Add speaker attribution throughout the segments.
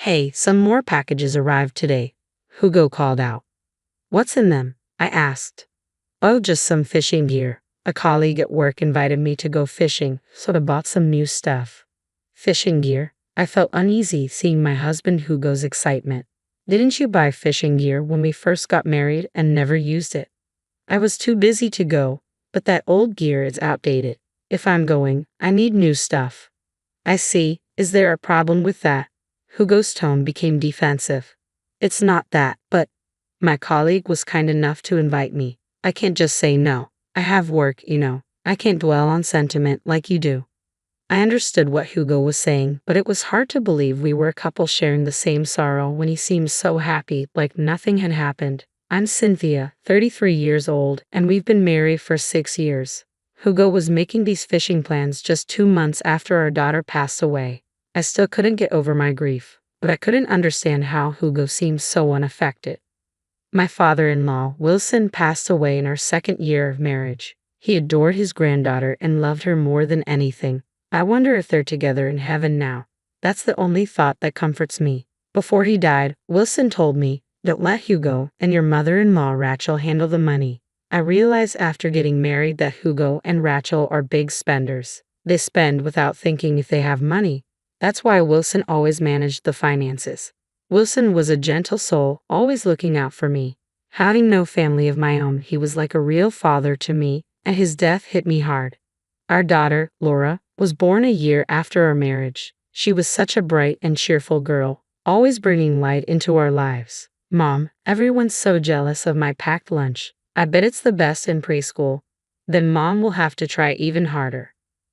Speaker 1: Hey, some more packages arrived today, Hugo called out. What's in them? I asked. Oh, just some fishing gear. A colleague at work invited me to go fishing, so I bought some new stuff. Fishing gear? I felt uneasy seeing my husband Hugo's excitement. Didn't you buy fishing gear when we first got married and never used it? I was too busy to go, but that old gear is outdated. If I'm going, I need new stuff. I see. Is there a problem with that? Hugo's tone became defensive. It's not that, but my colleague was kind enough to invite me. I can't just say no. I have work, you know. I can't dwell on sentiment like you do. I understood what Hugo was saying, but it was hard to believe we were a couple sharing the same sorrow when he seemed so happy, like nothing had happened. I'm Cynthia, 33 years old, and we've been married for 6 years. Hugo was making these fishing plans just 2 months after our daughter passed away. I still couldn't get over my grief, but I couldn't understand how Hugo seemed so unaffected. My father-in-law, Wilson, passed away in our 2nd year of marriage. He adored his granddaughter and loved her more than anything. I wonder if they're together in heaven now. That's the only thought that comforts me. Before he died, Wilson told me, don't let Hugo and your mother-in-law Rachel handle the money. I realized after getting married that Hugo and Rachel are big spenders. They spend without thinking if they have money. That's why Wilson always managed the finances. Wilson was a gentle soul, always looking out for me. Having no family of my own, he was like a real father to me, and his death hit me hard. Our daughter, Laura, was born a year after our marriage. She was such a bright and cheerful girl, always bringing light into our lives. Mom, everyone's so jealous of my packed lunch. I bet it's the best in preschool. Then Mom will have to try even harder.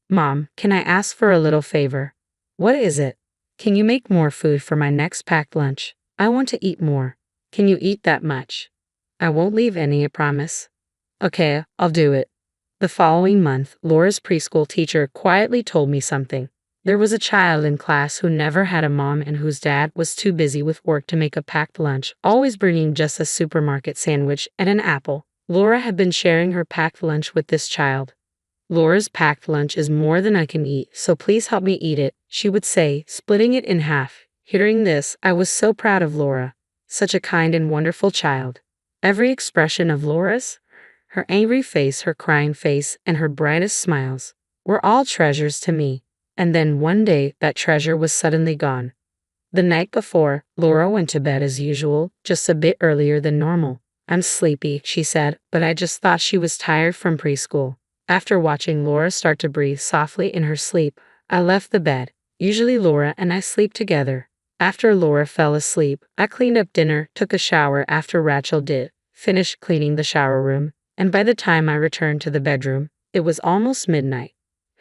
Speaker 1: Mom, can I ask for a little favor? What is it? Can you make more food for my next packed lunch? I want to eat more. Can you eat that much? I won't leave any, I promise. Okay, I'll do it. The following month, Laura's preschool teacher quietly told me something. There was a child in class who never had a mom and whose dad was too busy with work to make a packed lunch, always bringing just a supermarket sandwich and an apple. Laura had been sharing her packed lunch with this child. Laura's packed lunch is more than I can eat, so please help me eat it, she would say, splitting it in half. Hearing this, I was so proud of Laura. Such a kind and wonderful child. Every expression of Laura's, her angry face, her crying face, and her brightest smiles, were all treasures to me. And then one day, that treasure was suddenly gone. The night before, Laura went to bed as usual, just a bit earlier than normal. I'm sleepy, she said, but I just thought she was tired from preschool. After watching Laura start to breathe softly in her sleep, I left the bed. Usually Laura and I sleep together. After Laura fell asleep, I cleaned up dinner, took a shower after Rachel did, finished cleaning the shower room, and by the time I returned to the bedroom, it was almost midnight.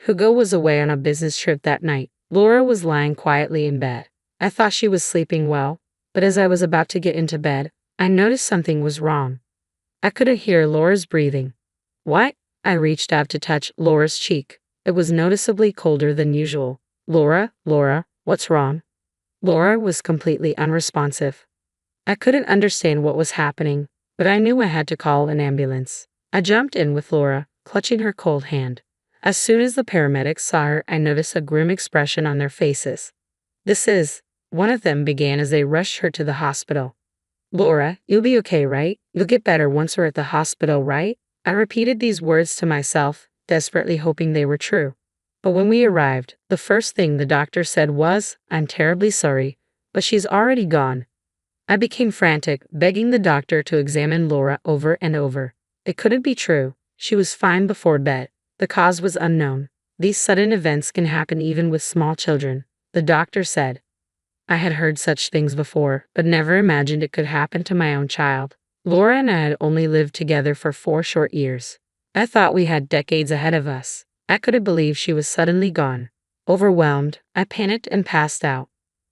Speaker 1: Hugo was away on a business trip that night. Laura was lying quietly in bed. I thought she was sleeping well, but as I was about to get into bed, I noticed something was wrong. I couldn't hear Laura's breathing. What? I reached out to touch Laura's cheek. It was noticeably colder than usual. Laura, what's wrong? Laura was completely unresponsive. I couldn't understand what was happening, but I knew I had to call an ambulance. I jumped in with Laura, clutching her cold hand. As soon as the paramedics saw her, I noticed a grim expression on their faces. One of them began as they rushed her to the hospital. Laura, you'll be okay, right? You'll get better once we're at the hospital, right? I repeated these words to myself, desperately hoping they were true. But when we arrived, the first thing the doctor said was, I'm terribly sorry, but she's already gone. I became frantic, begging the doctor to examine Laura over and over. It couldn't be true. She was fine before bed. The cause was unknown. These sudden events can happen even with small children, the doctor said. I had heard such things before, but never imagined it could happen to my own child. Laura and I had only lived together for 4 short years. I thought we had decades ahead of us. I couldn't believe she was suddenly gone. Overwhelmed, I panicked and passed out.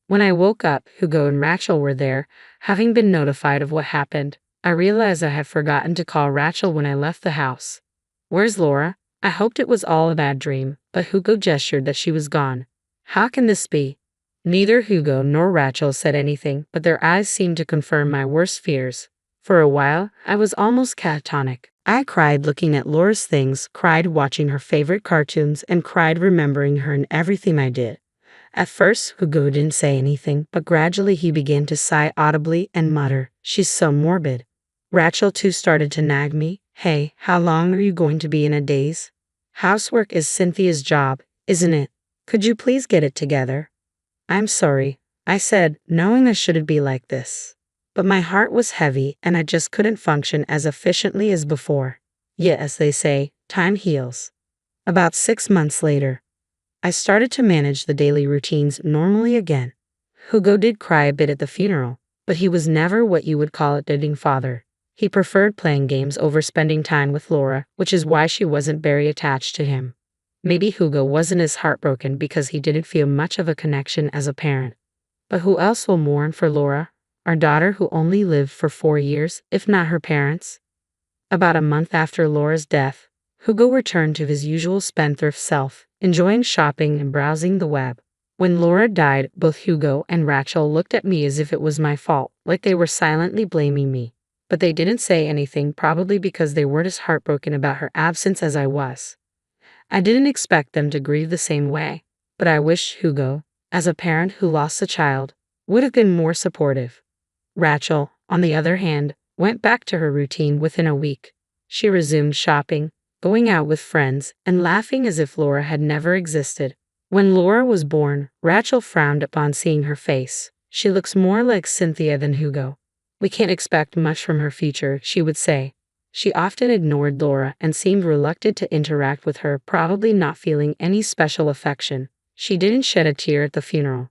Speaker 1: When I woke up, Hugo and Rachel were there, having been notified of what happened. I realized I had forgotten to call Rachel when I left the house. Where's Laura? I hoped it was all a bad dream, but Hugo gestured that she was gone. How can this be? Neither Hugo nor Rachel said anything, but their eyes seemed to confirm my worst fears. For a while, I was almost catatonic. I cried looking at Laura's things, cried watching her favorite cartoons, and cried remembering her in everything I did. At first, Hugo didn't say anything, but gradually he began to sigh audibly and mutter, "She's so morbid." Rachel too started to nag me. "Hey, how long are you going to be in a daze? Housework is Cynthia's job, isn't it? Could you please get it together?" "I'm sorry," I said, knowing I shouldn't be like this. But my heart was heavy and I just couldn't function as efficiently as before. Yet, as they say, time heals. About 6 months later, I started to manage the daily routines normally again. Hugo did cry a bit at the funeral, but he was never what you would call a doting father. He preferred playing games over spending time with Laura, which is why she wasn't very attached to him. Maybe Hugo wasn't as heartbroken because he didn't feel much of a connection as a parent. But who else will mourn for Laura, our daughter who only lived for 4 years, if not her parents? About a month after Laura's death, Hugo returned to his usual spendthrift self, enjoying shopping and browsing the web. When Laura died, both Hugo and Rachel looked at me as if it was my fault, like they were silently blaming me. But they didn't say anything, probably because they weren't as heartbroken about her absence as I was. I didn't expect them to grieve the same way, but I wish Hugo, as a parent who lost a child, would have been more supportive. Rachel, on the other hand, went back to her routine within a week. She resumed shopping, going out with friends, and laughing as if Laura had never existed. When Laura was born, Rachel frowned upon seeing her face. "She looks more like Cynthia than Hugo. We can't expect much from her future," she would say. She often ignored Laura and seemed reluctant to interact with her, probably not feeling any special affection. She didn't shed a tear at the funeral.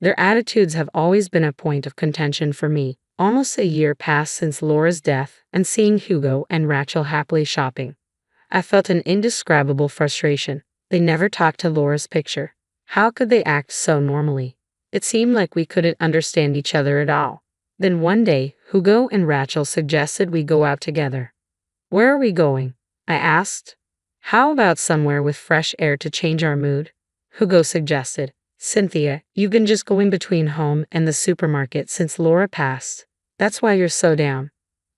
Speaker 1: Their attitudes have always been a point of contention for me. Almost a year passed since Laura's death, and seeing Hugo and Rachel happily shopping, I felt an indescribable frustration. They never talked to Laura's picture. How could they act so normally? It seemed like we couldn't understand each other at all. Then one day, Hugo and Rachel suggested we go out together. "Where are we going?" I asked. "How about somewhere with fresh air to change our mood?" Hugo suggested. "Cynthia, you've been just going between home and the supermarket since Laura passed. That's why you're so down."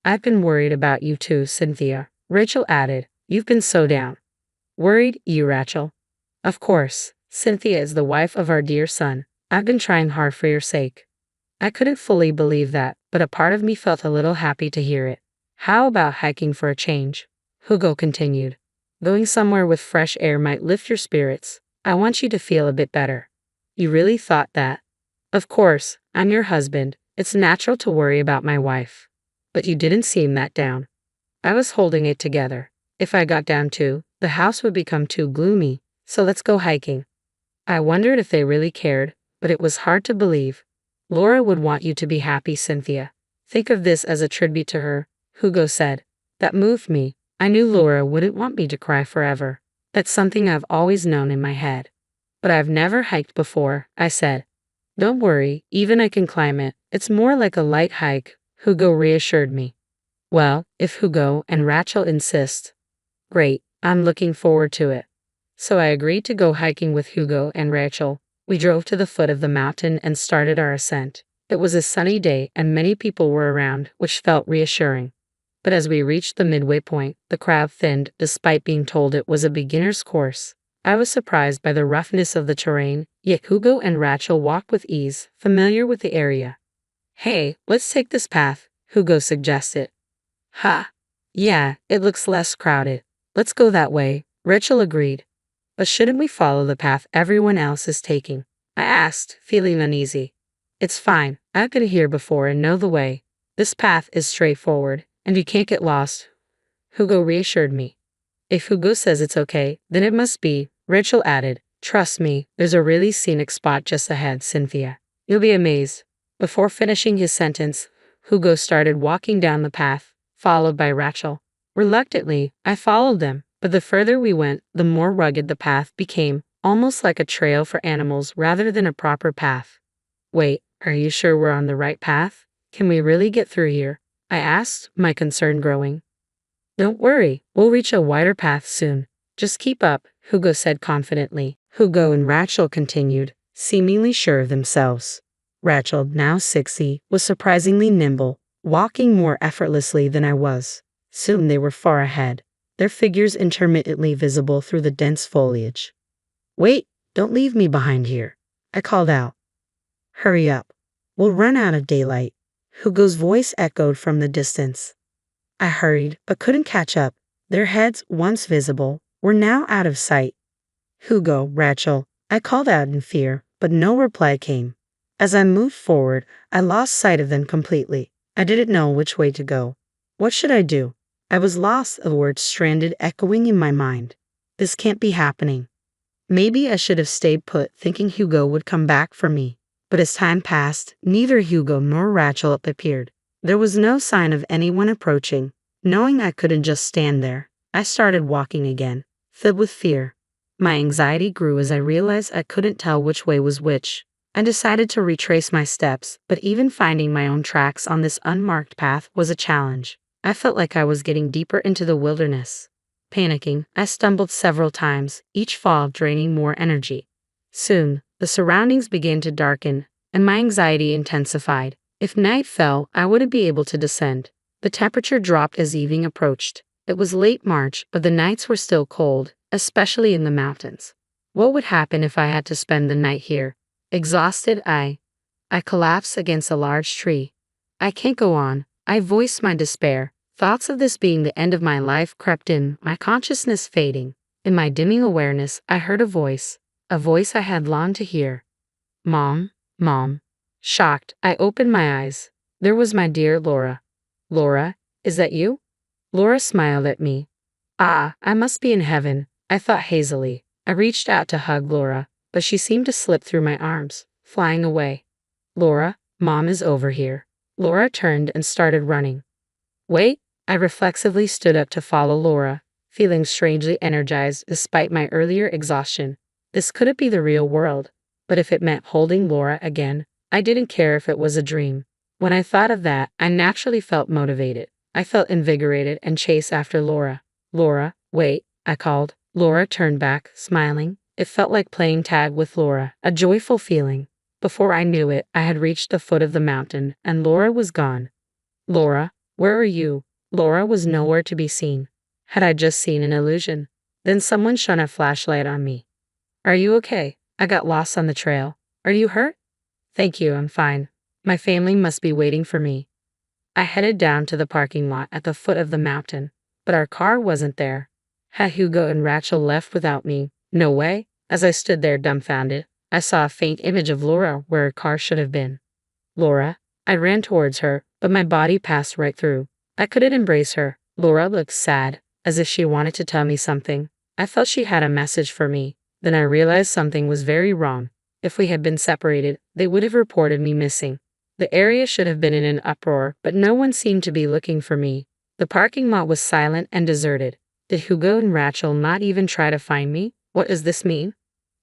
Speaker 1: "I've been worried about you too, Cynthia," Rachel added. "You've been so down." "Worried, you, Rachel?" "Of course. Cynthia is the wife of our dear son. I've been trying hard for your sake." I couldn't fully believe that, but a part of me felt a little happy to hear it. "How about hiking for a change?" Hugo continued. "Going somewhere with fresh air might lift your spirits. I want you to feel a bit better." "You really thought that?" "Of course, I'm your husband. It's natural to worry about my wife. But you didn't seem that down." I was holding it together. If I got down too, the house would become too gloomy, so let's go hiking. I wondered if they really cared, but it was hard to believe. "Laura would want you to be happy, Cynthia. Think of this as a tribute to her," Hugo said. That moved me. I knew Laura wouldn't want me to cry forever. That's something I've always known in my head. "But I've never hiked before," I said. "Don't worry, even I can climb it. It's more like a light hike," Hugo reassured me. "Well, if Hugo and Rachel insist." "Great, I'm looking forward to it." So I agreed to go hiking with Hugo and Rachel. We drove to the foot of the mountain and started our ascent. It was a sunny day and many people were around, which felt reassuring. But as we reached the midway point, the crowd thinned despite being told it was a beginner's course. I was surprised by the roughness of the terrain, yet Hugo and Rachel walked with ease, familiar with the area. "Hey, let's take this path," Hugo suggested. "Ha! Yeah, it looks less crowded. Let's go that way," Rachel agreed. "But shouldn't we follow the path everyone else is taking?" I asked, feeling uneasy. "It's fine. I've been here before and know the way. This path is straightforward, and you can't get lost," Hugo reassured me. "If Hugo says it's okay, then it must be," Rachel added. "Trust me, there's a really scenic spot just ahead, Cynthia. You'll be amazed." Before finishing his sentence, Hugo started walking down the path, followed by Rachel. Reluctantly, I followed them. But the further we went, the more rugged the path became, almost like a trail for animals rather than a proper path. "Wait, are you sure we're on the right path? Can we really get through here?" I asked, my concern growing. "Don't worry, we'll reach a wider path soon. Just keep up," Hugo said confidently. Hugo and Rachel continued, seemingly sure of themselves. Rachel, now 60, was surprisingly nimble, walking more effortlessly than I was. Soon they were far ahead, their figures intermittently visible through the dense foliage. "Wait, don't leave me behind here," I called out. Hurry up. We'll run out of daylight. Hugo's voice echoed from the distance. I hurried, but couldn't catch up. Their heads, once visible, were now out of sight. Hugo, Rachel, I called out in fear, but no reply came. As I moved forward, I lost sight of them completely. I didn't know which way to go. What should I do? I was lost, the words stranded, echoing in my mind. This can't be happening. Maybe I should have stayed put, thinking Hugo would come back for me. But as time passed, neither Hugo nor Rachel appeared. There was no sign of anyone approaching. Knowing I couldn't just stand there, I started walking again, filled with fear. My anxiety grew as I realized I couldn't tell which way was which. I decided to retrace my steps, but even finding my own tracks on this unmarked path was a challenge. I felt like I was getting deeper into the wilderness. Panicking, I stumbled several times, each fall draining more energy. Soon, the surroundings began to darken, and my anxiety intensified. If night fell, I wouldn't be able to descend. The temperature dropped as evening approached. It was late March, but the nights were still cold, especially in the mountains. What would happen if I had to spend the night here? Exhausted, I collapsed against a large tree. I can't go on, I voiced my despair. Thoughts of this being the end of my life crept in, my consciousness fading. In my dimming awareness, I heard a voice I had longed to hear. Mom, Mom. Shocked, I opened my eyes. There was my dear Laura. Laura, is that you? Laura smiled at me. Ah, I must be in heaven, I thought hazily. I reached out to hug Laura, but she seemed to slip through my arms, flying away. Laura, Mom is over here. Laura turned and started running. Wait, I reflexively stood up to follow Laura, feeling strangely energized despite my earlier exhaustion. This couldn't be the real world, but if it meant holding Laura again, I didn't care if it was a dream. When I thought of that, I naturally felt motivated. I felt invigorated and chased after Laura. Laura, wait, I called. Laura turned back, smiling. It felt like playing tag with Laura, a joyful feeling. Before I knew it, I had reached the foot of the mountain, and Laura was gone. Laura, where are you? Laura was nowhere to be seen. Had I just seen an illusion? Then someone shone a flashlight on me. Are you okay? I got lost on the trail. Are you hurt? Thank you, I'm fine. My family must be waiting for me. I headed down to the parking lot at the foot of the mountain, but our car wasn't there. Had Hugo and Rachel left without me? No way. As I stood there dumbfounded, I saw a faint image of Laura where her car should have been. Laura. I ran towards her, but my body passed right through. I couldn't embrace her. Laura looked sad, as if she wanted to tell me something. I felt she had a message for me. Then I realized something was very wrong. If we had been separated, they would have reported me missing. The area should have been in an uproar, but no one seemed to be looking for me. The parking lot was silent and deserted. Did Hugo and Rachel not even try to find me? What does this mean?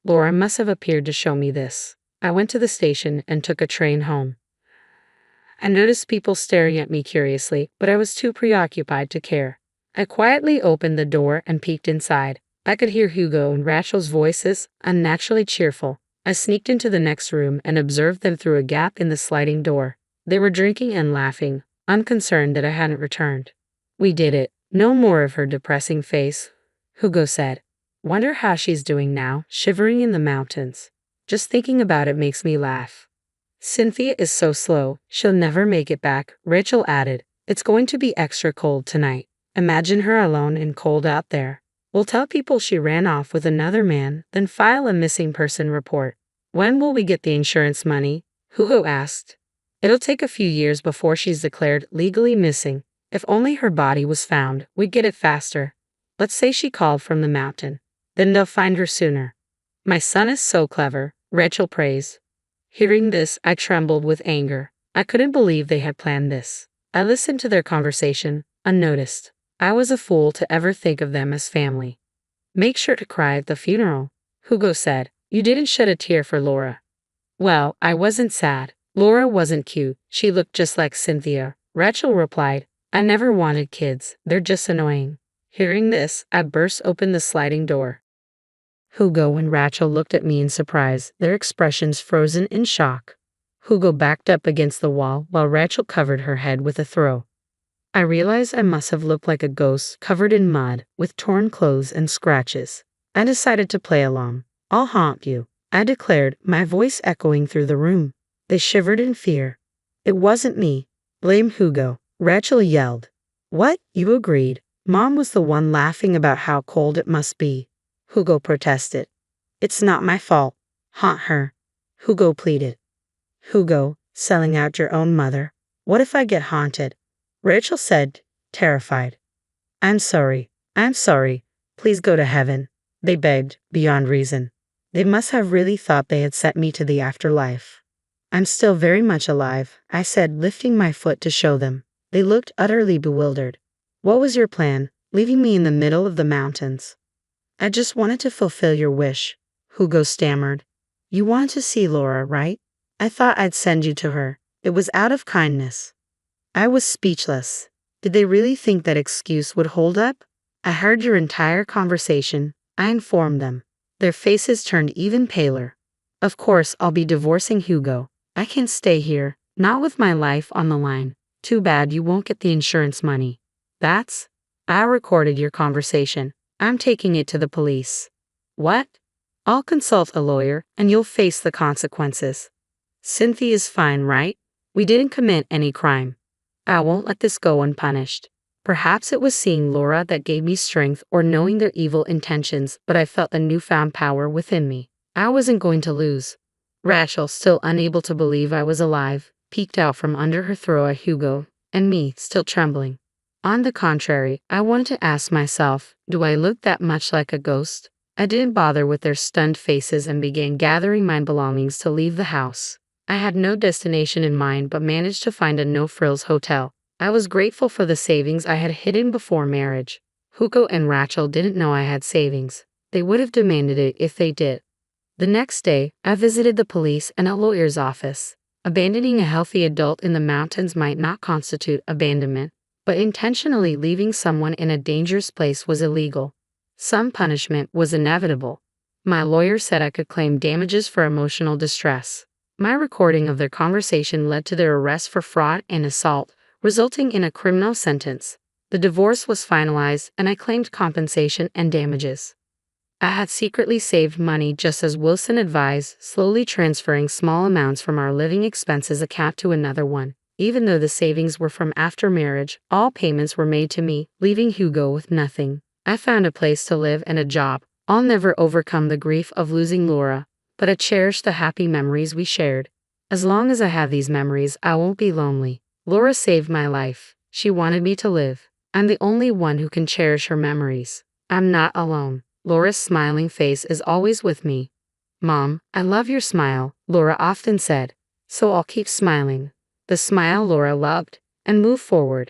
Speaker 1: Laura must have appeared to show me this. I went to the station and took a train home. I noticed people staring at me curiously, but I was too preoccupied to care. I quietly opened the door and peeked inside. I could hear Hugo and Rachel's voices, unnaturally cheerful. I sneaked into the next room and observed them through a gap in the sliding door. They were drinking and laughing, unconcerned that I hadn't returned. We did it. No more of her depressing face. Hugo said, Wonder how she's doing now, shivering in the mountains. Just thinking about it makes me laugh. Cynthia is so slow, she'll never make it back, Rachel added. It's going to be extra cold tonight. Imagine her alone and cold out there. We'll tell people she ran off with another man, then file a missing person report. When will we get the insurance money? Hugo asked. It'll take a few years before she's declared legally missing. If only her body was found, we'd get it faster. Let's say she called from the mountain. Then they'll find her sooner. My son is so clever, Rachel praised. Hearing this, I trembled with anger. I couldn't believe they had planned this. I listened to their conversation, unnoticed. I was a fool to ever think of them as family. Make sure to cry at the funeral, Hugo said. You didn't shed a tear for Laura. Well, I wasn't sad. Laura wasn't cute. She looked just like Cynthia. Rachel replied, I never wanted kids. They're just annoying. Hearing this, I burst open the sliding door. Hugo and Rachel looked at me in surprise, their expressions frozen in shock. Hugo backed up against the wall while Rachel covered her head with a throw. I realized I must have looked like a ghost covered in mud, with torn clothes and scratches. I decided to play along. I'll haunt you. I declared, my voice echoing through the room. They shivered in fear. It wasn't me. Blame Hugo, Rachel yelled. What? You agreed. Mom was the one laughing about how cold it must be. Hugo protested. It's not my fault. Haunt her. Hugo pleaded. Hugo, selling out your own mother. What if I get haunted? Rachel said, terrified. I'm sorry. I'm sorry. Please go to heaven. They begged, beyond reason. They must have really thought they had sent me to the afterlife. I'm still very much alive, I said, lifting my foot to show them. They looked utterly bewildered. What was your plan, leaving me in the middle of the mountains? I just wanted to fulfill your wish, Hugo stammered. You wanted to see Laura, right? I thought I'd send you to her. It was out of kindness. I was speechless. Did they really think that excuse would hold up? I heard your entire conversation, I informed them. Their faces turned even paler. Of course I'll be divorcing Hugo. I can't stay here, not with my life on the line. Too bad you won't get the insurance money. I recorded your conversation. I'm taking it to the police. What? I'll consult a lawyer and you'll face the consequences. Cynthia's fine, right? We didn't commit any crime. I won't let this go unpunished. Perhaps it was seeing Laura that gave me strength or knowing their evil intentions, but I felt a newfound power within me. I wasn't going to lose. Rachel, still unable to believe I was alive, peeked out from under her throw at Hugo, and me, still trembling. On the contrary, I wanted to ask myself, do I look that much like a ghost? I didn't bother with their stunned faces and began gathering my belongings to leave the house. I had no destination in mind but managed to find a no-frills hotel. I was grateful for the savings I had hidden before marriage. Hugo and Rachel didn't know I had savings. They would have demanded it if they did. The next day, I visited the police and a lawyer's office. Abandoning a healthy adult in the mountains might not constitute abandonment, but intentionally leaving someone in a dangerous place was illegal. Some punishment was inevitable. My lawyer said I could claim damages for emotional distress. My recording of their conversation led to their arrest for fraud and assault, resulting in a criminal sentence. The divorce was finalized and I claimed compensation and damages. I had secretly saved money just as Wilson advised, slowly transferring small amounts from our living expenses account to another one. Even though the savings were from after marriage, all payments were made to me, leaving Hugo with nothing. I found a place to live and a job. I'll never overcome the grief of losing Laura, but I cherish the happy memories we shared. As long as I have these memories, I won't be lonely. Laura saved my life. She wanted me to live. I'm the only one who can cherish her memories. I'm not alone. Laura's smiling face is always with me. Mom, I love your smile, Laura often said. So I'll keep smiling. The smile Laura loved, and move forward.